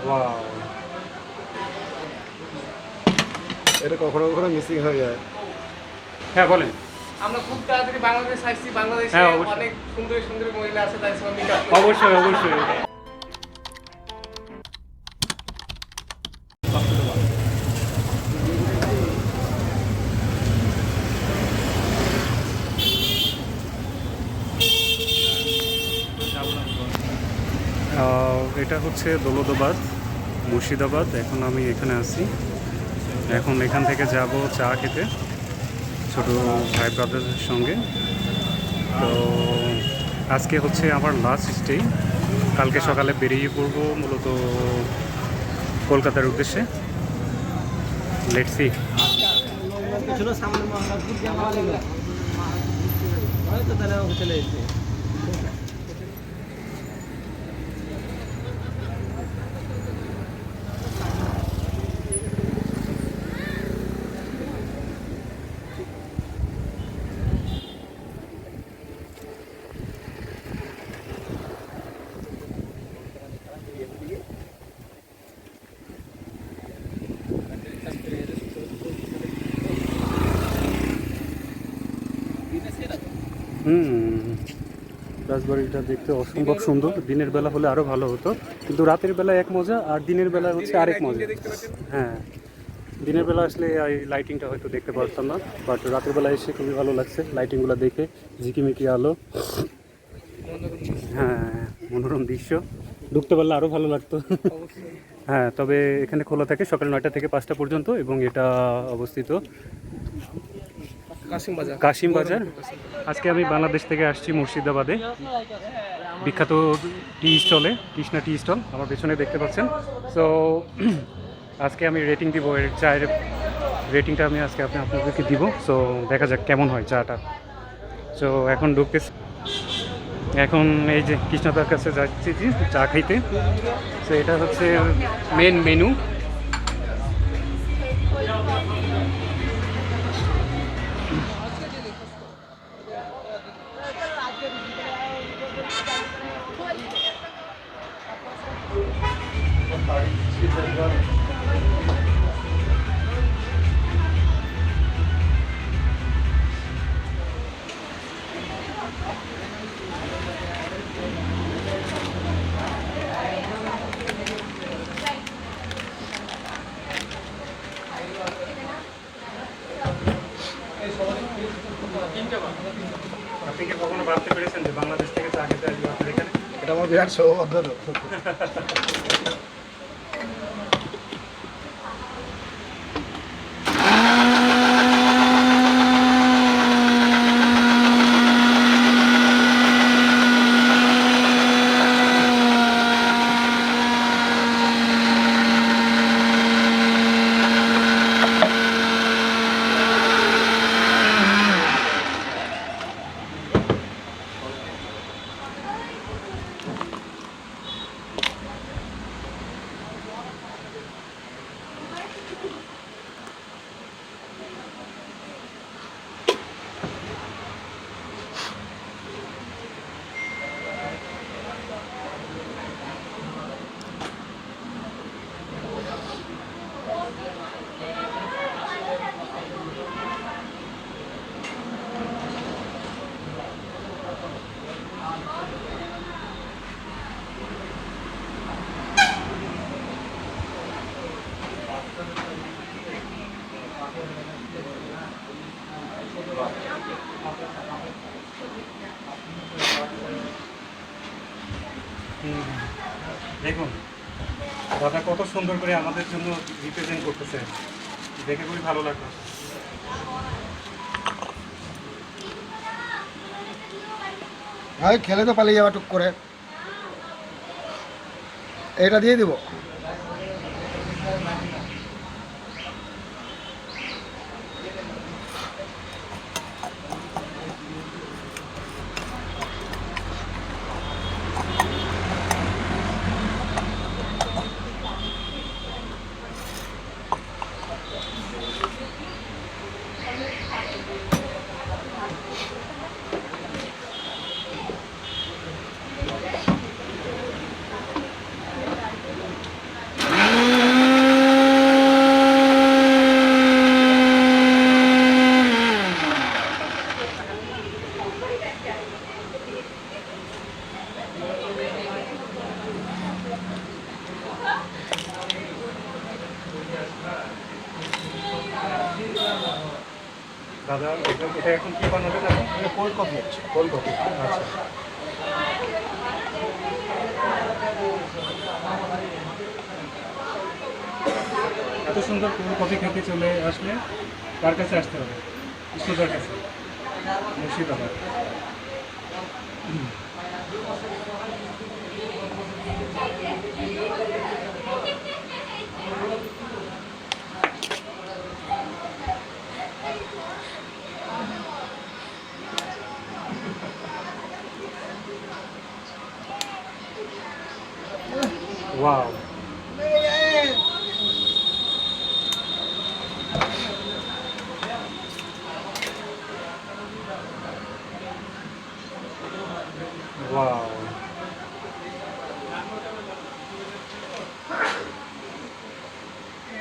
Wow, এটা কখনো কখনো মিসিং হয়ে যায়। হ্যাঁ বলেন। আমরা খুব তাড়াতাড়ি বাংলাদেশ আসছি, বাংলাদেশে হ্যাঁ, অবশ্যই। অনেক সুন্দর সুন্দর মহিলা আছে, তাই সব মিট আপ অবশ্যই অবশ্যই। এটা হচ্ছে দৌলতাবাদ, মুর্শিদাবাদ। এখন আমি এখানে আছি। এখন এখান থেকে যাব চা খেতে ছোট ভাই ব্রাদারদের সঙ্গে। তো আজকে হচ্ছে আমার লাস্ট ডে। কালকে সকালে বেরিয়ে পড়বো মূলত কলকাতার উদ্দেশ্যে। Let's see. রাজবাড়িটা দেখতে অসম্ভব সুন্দর। দিনের বেলা হলে আরও ভালো হতো, কিন্তু রাতের বেলা এক মজা আর দিনের বেলা হচ্ছে আরেক মজা। হ্যাঁ, দিনের বেলা আসলে এই লাইটিংটা হয়তো দেখতে পারতাম না, বাট রাতের বেলা এসে খুবই ভালো লাগছে লাইটিংগুলো দেখে, ঝিকিমিকি আলো। হ্যাঁ, মনোরম দৃশ্য। ঢুকতে পারলে আরও ভালো লাগতো। হ্যাঁ, তবে এখানে খোলা থাকে সকাল 9টা থেকে 5টা পর্যন্ত, এবং এটা অবস্থিত কাশিম বাজার। আজকে আমি বাংলাদেশ থেকে আসছি মুর্শিদাবাদে, বিখ্যাত টি স্টলে, কৃষ্ণা টি স্টল আমার পেছনে দেখতে পাচ্ছেন। সো আজকে আমি রেটিং দিব, এর চায়ের রেটিংটা আমি আজকে আপনাদেরকে দিব। সো দেখা যাক কেমন হয় চাটা। সো এখন ঢুকতেছি, এখন এই যে কৃষ্ণদার কাছে যাচ্ছি চা খাইতে। সো এটা হচ্ছে মেন মেনু। আপনি কি কখনো ভাবতে পেরেছেন যে বাংলাদেশ থেকে চা খেতে আসবে আপনার এখানে? এটা আমার বিরাট সৌভাগ্য। দেখুন দাদা কত সুন্দর করে আমাদের জন্য রিপ্রেজেন্ট করতেছে, দেখে খুবই ভালো লাগলো। ভাই খেলে তো পালিয়ে যাওয়া টুক করে। এটা দিয়ে দিব। দাদা এটা এখন কি বানাবেন আপনি? কোল্ড কফি আছে। Cold coffee. আচ্ছা। এত সুন্দর কোল্ড কফি খেতে চলে আসলে কার কাছে আসতে হবে? কৃষ্ণদার কাছে, মুর্শিদাবাদ। Wow, wow.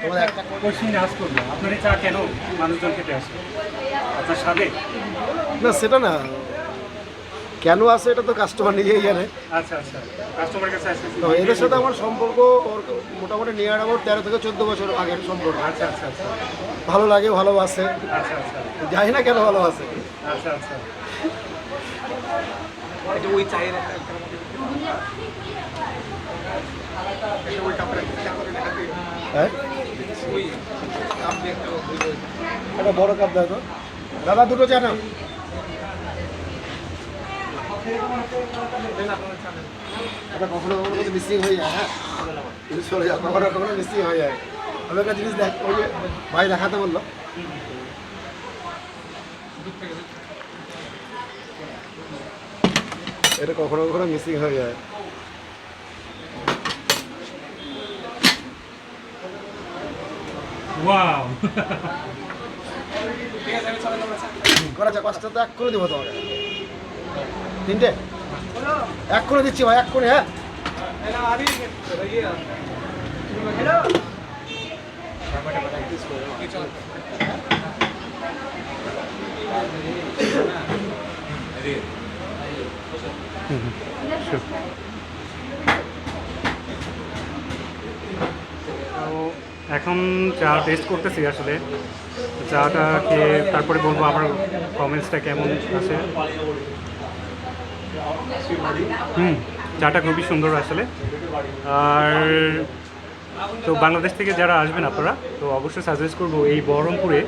তোমাদের একটা কোশ্চিন আজ করবো, আপনার এই চা কেন মানুষজন খেতে আসে? আপনার স্বাদে? না সেটা না, কেন আছে এটা তো কাস্টমার নিজেই জানে। আচ্ছা আচ্ছা, কাস্টমার কাছে আসে। তো এদের সাথে আমার সম্পর্ক মোটামুটি নিয়ার অ্যাবাউট 13 থেকে 14 বছর আগের সম্পর্ক। আচ্ছা আচ্ছা আচ্ছা ভালো লাগে, ভালোবাসে, আচ্ছা আচ্ছা জানি না কেন ভালোবাসে। আচ্ছা আচ্ছা। এটা ওই চায়ের ওই কাপড় হ্যাঁ, ওই কাপ দিয়ে একটা একটা বড় কাপ দাও তো দাদা, দুটো চা নাও। এটা কখনো কখনো কিন্তু মিসিং হয়ে যায়। হ্যাঁ, চলে যায়, কখনো কখনো মিসিং হয়ে যায়। আমি একটা জিনিস দেখ, ওই যে ভাই দেখাতে বললো, এটা কখনো কখনো মিসিং হয়ে যায়। ওয়াও। করা চা 5টা তো এক করে দেবো তোমাকে। 3টে এক করে দিচ্ছি ভাই, এক করে। হ্যাঁ, তো এখন চা টেস্ট করতেছি আসলে। চাটা খেয়ে তারপরে বলবো আমার কমেন্টসটা কেমন আছে। চাটা খুবই সুন্দর আসলে। আর তো বাংলাদেশ থেকে যারা আসবেন আপনারা, তো অবশ্যই সাজেস্ট করবো এই বহরমপুরে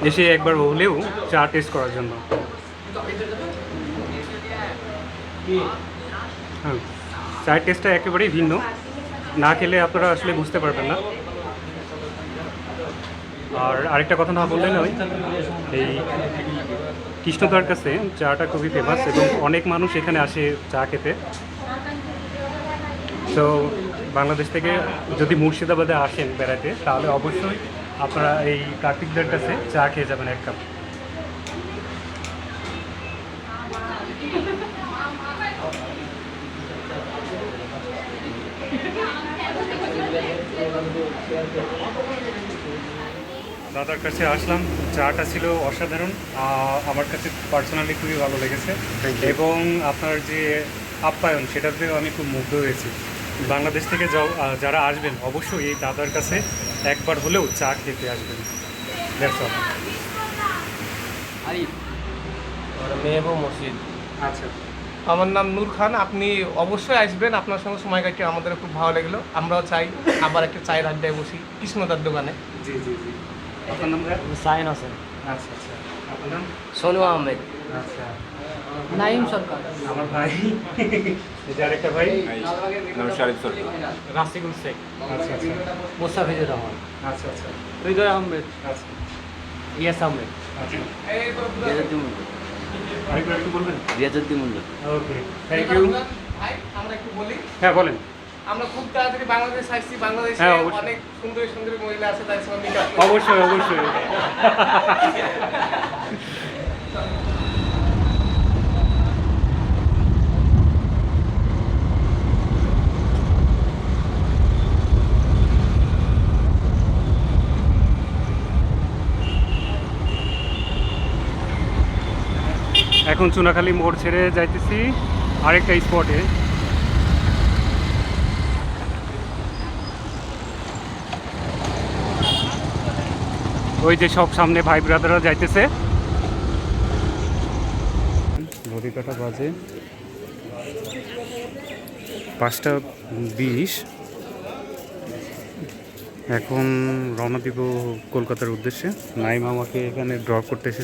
এসে একবার হলেও চা টেস্ট করার জন্য। হ্যাঁ, চায়ের টেস্টটা একেবারেই ভিন্ন, না খেলে আপনারা আসলে বুঝতে পারবেন না। আর আরেকটা কথা না বললে নয়, এই কৃষ্ণদার কাছে চাটা খুবই ফেমাস এবং অনেক মানুষ এখানে আসে চা খেতে। তো বাংলাদেশ থেকে যদি মুর্শিদাবাদে আসেন বেড়াতে, তাহলে অবশ্যই আপনারা এই কার্তিকদার কাছে চা খেয়ে যাবেন এক কাপ। দাদার কাছে আসলাম, চাটা ছিল অসাধারণ, আমার কাছে পার্সোনালি খুবই ভালো লেগেছে এবং আপনার যে আপ্যায়ন সেটাতেও আমি খুব মুগ্ধ হয়েছি। বাংলাদেশ থেকে যারা আসবেন অবশ্যই এই দাদার কাছে একবার হলেও চা খেতে আসবেন। That's all. মেহবুব মসজিদ। আচ্ছা, আমার নাম নূর খান। আপনি অবশ্যই আসবেন, আপনার সঙ্গে সময় কাটিয়ে আমাদের খুব ভালো লাগলো। আমরাও চাই আবার একটা চায়ের আড্ডায় বসি কৃষ্ণদার দোকানে। জি জি জি। আপনার নাম? সাইন হোসেন, আচ্ছা আচ্ছা। আপনার নাম? সোনু আহমেদ, আচ্ছা, নাইম সরকার, আমার ভাই। এই যে আরেকটা ভাই। রাসিকুল শেখ, আচ্ছা আচ্ছা মোস্তাফিজুর রহমান, আচ্ছা আচ্ছা হৃদয় আহমেদ, আচ্ছা ইয়াস আহমেদ, আচ্ছা। রিয়াজুদ্দিন মন্ডল, আরেকবার একটু বলবেন? রিয়াজুদ্দিন মন্ডল। ওকে, থ্যাংক ইউ। ভাই আমরা একটু বলি, হ্যাঁ বলেন। আমরা খুব তাড়াতাড়ি বাংলাদেশ আসছি। বাংলাদেশে হ্যাঁ, অবশ্যই। অনেক সুন্দর সুন্দর মহিলা আছে, তাই সঙ্গে meet up করি। অবশ্যই অবশ্যই। এখন চুনাখালী মোড় ছেড়ে যাইতেছি আরেকটা স্পটে। ওই যে সব সামনে ভাই ব্রাদাররা যাইতেছে। ঘড়ি কাটা বাজে 5:20। এখন রওনা দিব কলকাতার উদ্দেশ্যে। নাইম আমাকে এখানে ড্রপ করতে এসেছে।